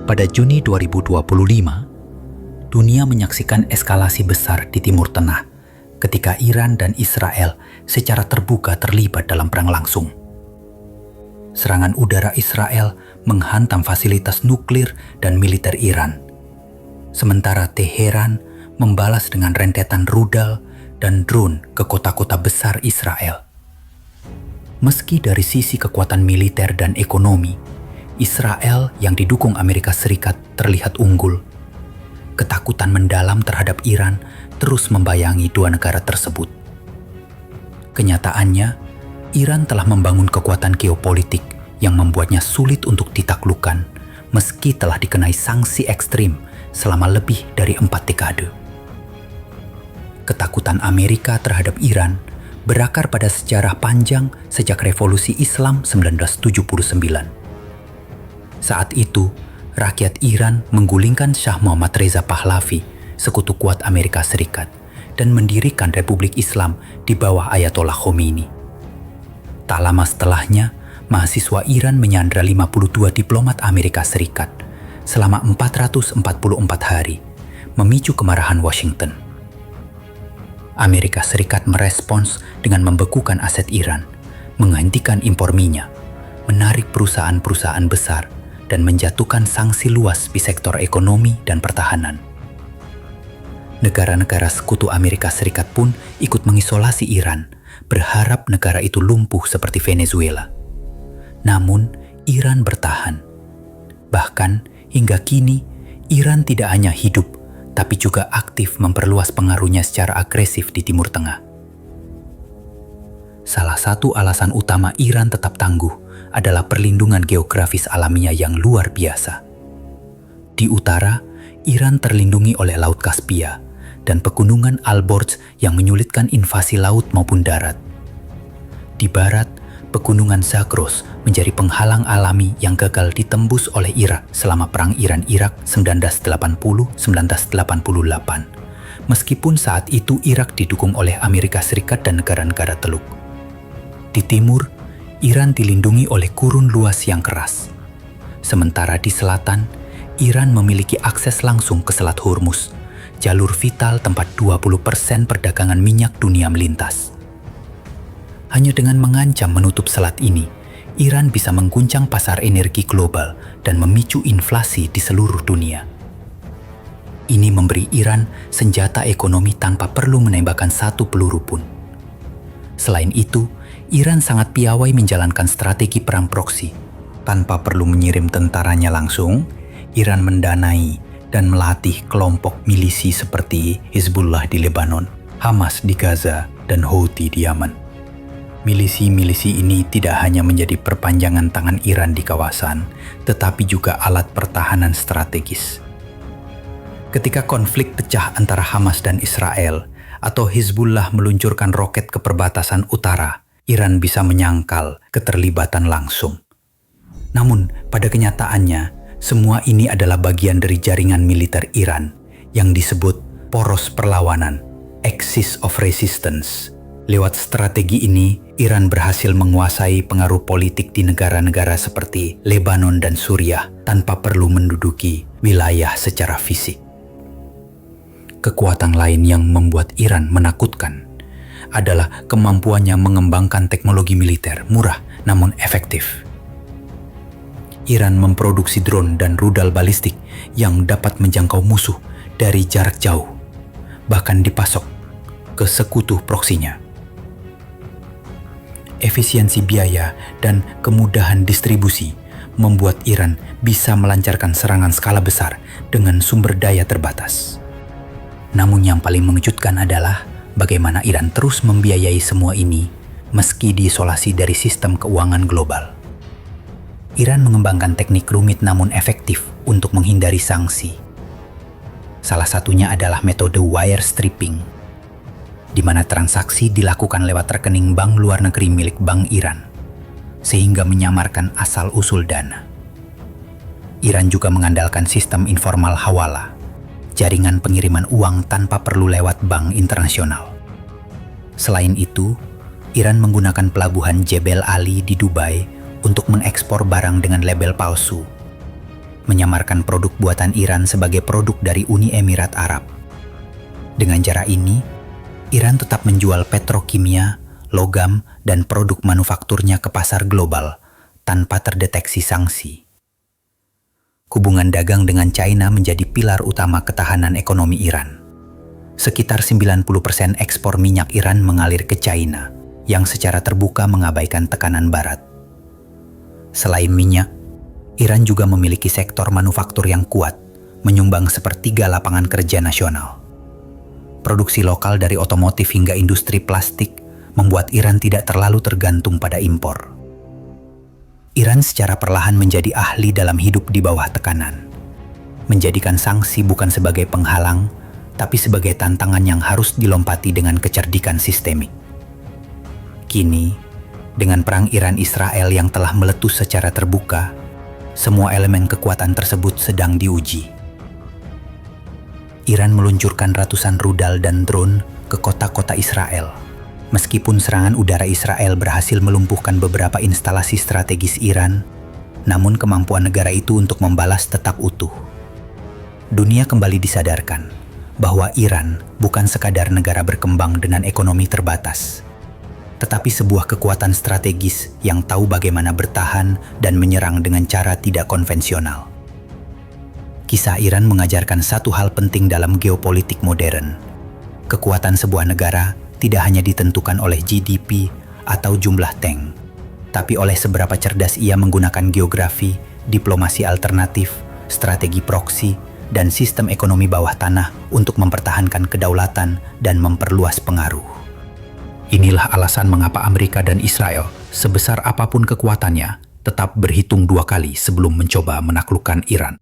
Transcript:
Pada Juni 2025, dunia menyaksikan eskalasi besar di Timur Tengah ketika Iran dan Israel secara terbuka terlibat dalam perang langsung. Serangan udara Israel menghantam fasilitas nuklir dan militer Iran, sementara Teheran membalas dengan rentetan rudal dan drone ke kota-kota besar Israel. Meski dari sisi kekuatan militer dan ekonomi, Israel yang didukung Amerika Serikat terlihat unggul. Ketakutan mendalam terhadap Iran terus membayangi dua negara tersebut. Kenyataannya, Iran telah membangun kekuatan geopolitik yang membuatnya sulit untuk ditaklukkan meski telah dikenai sanksi ekstrim selama lebih dari 4 dekade. Ketakutan Amerika terhadap Iran berakar pada sejarah panjang sejak Revolusi Islam 1979. Saat itu, rakyat Iran menggulingkan Shah Muhammad Reza Pahlavi, sekutu kuat Amerika Serikat, dan mendirikan Republik Islam di bawah Ayatollah Khomeini. Tak lama setelahnya, mahasiswa Iran menyandra 52 diplomat Amerika Serikat selama 444 hari, memicu kemarahan Washington. Amerika Serikat merespons dengan membekukan aset Iran, menghentikan impor minyak, menarik perusahaan-perusahaan besar, dan menjatuhkan sanksi luas di sektor ekonomi dan pertahanan. Negara-negara sekutu Amerika Serikat pun ikut mengisolasi Iran, berharap negara itu lumpuh seperti Venezuela. Namun, Iran bertahan. Bahkan, hingga kini, Iran tidak hanya hidup, tapi juga aktif memperluas pengaruhnya secara agresif di Timur Tengah. Salah satu alasan utama Iran tetap tangguh adalah perlindungan geografis alamiah yang luar biasa. Di utara, Iran terlindungi oleh Laut Kaspia dan pegunungan Alborz yang menyulitkan invasi laut maupun darat. Di barat, pegunungan Zagros menjadi penghalang alami yang gagal ditembus oleh Irak selama Perang Iran-Irak 1980-1988, meskipun saat itu Irak didukung oleh Amerika Serikat dan negara-negara Teluk. Di timur, Iran dilindungi oleh kurun luas yang keras. Sementara di selatan, Iran memiliki akses langsung ke Selat Hormuz, jalur vital tempat 20% perdagangan minyak dunia melintas. Hanya dengan mengancam menutup selat ini, Iran bisa mengguncang pasar energi global dan memicu inflasi di seluruh dunia. Ini memberi Iran senjata ekonomi tanpa perlu menembakkan satu peluru pun. Selain itu, Iran sangat piawai menjalankan strategi perang proksi. Tanpa perlu mengirim tentaranya langsung, Iran mendanai dan melatih kelompok milisi seperti Hizbullah di Lebanon, Hamas di Gaza, dan Houthi di Yaman. Milisi-milisi ini tidak hanya menjadi perpanjangan tangan Iran di kawasan, tetapi juga alat pertahanan strategis. Ketika konflik pecah antara Hamas dan Israel, atau Hizbullah meluncurkan roket ke perbatasan utara, Iran bisa menyangkal keterlibatan langsung. Namun, pada kenyataannya, semua ini adalah bagian dari jaringan militer Iran yang disebut poros perlawanan, axis of resistance. Lewat strategi ini, Iran berhasil menguasai pengaruh politik di negara-negara seperti Lebanon dan Suriah tanpa perlu menduduki wilayah secara fisik. Kekuatan lain yang membuat Iran menakutkan adalah kemampuannya mengembangkan teknologi militer murah namun efektif. Iran memproduksi drone dan rudal balistik yang dapat menjangkau musuh dari jarak jauh, bahkan dipasok ke sekutu proksinya. Efisiensi biaya dan kemudahan distribusi membuat Iran bisa melancarkan serangan skala besar dengan sumber daya terbatas. Namun yang paling mengejutkan adalah bagaimana Iran terus membiayai semua ini meski diisolasi dari sistem keuangan global. Iran mengembangkan teknik rumit namun efektif untuk menghindari sanksi. Salah satunya adalah metode wire stripping, di mana transaksi dilakukan lewat rekening bank luar negeri milik Bank Iran, sehingga menyamarkan asal-usul dana. Iran juga mengandalkan sistem informal hawala, jaringan pengiriman uang tanpa perlu lewat bank internasional. Selain itu, Iran menggunakan pelabuhan Jebel Ali di Dubai untuk mengekspor barang dengan label palsu. menyamarkan produk buatan Iran sebagai produk dari Uni Emirat Arab. Dengan cara ini, Iran tetap menjual petrokimia, logam, dan produk manufakturnya ke pasar global tanpa terdeteksi sanksi. Hubungan dagang dengan China menjadi pilar utama ketahanan ekonomi Iran. Sekitar 90% ekspor minyak Iran mengalir ke China, yang secara terbuka mengabaikan tekanan Barat. Selain minyak, Iran juga memiliki sektor manufaktur yang kuat, menyumbang sepertiga lapangan kerja nasional. Produksi lokal dari otomotif hingga industri plastik membuat Iran tidak terlalu tergantung pada impor. Iran secara perlahan menjadi ahli dalam hidup di bawah tekanan, menjadikan sanksi bukan sebagai penghalang, tapi sebagai tantangan yang harus dilompati dengan kecerdikan sistemik. Kini, dengan perang Iran-Israel yang telah meletus secara terbuka, semua elemen kekuatan tersebut sedang diuji. Iran meluncurkan ratusan rudal dan drone ke kota-kota Israel. Meskipun serangan udara Israel berhasil melumpuhkan beberapa instalasi strategis Iran, namun kemampuan negara itu untuk membalas tetap utuh. Dunia kembali disadarkan bahwa Iran bukan sekadar negara berkembang dengan ekonomi terbatas, tetapi sebuah kekuatan strategis yang tahu bagaimana bertahan dan menyerang dengan cara tidak konvensional. Kisah Iran mengajarkan satu hal penting dalam geopolitik modern. Kekuatan sebuah negara tidak hanya ditentukan oleh GDP atau jumlah tank, tapi oleh seberapa cerdas ia menggunakan geografi, diplomasi alternatif, strategi proksi, dan sistem ekonomi bawah tanah untuk mempertahankan kedaulatan dan memperluas pengaruh. Inilah alasan mengapa Amerika dan Israel, sebesar apapun kekuatannya, tetap berhitung dua kali sebelum mencoba menaklukkan Iran.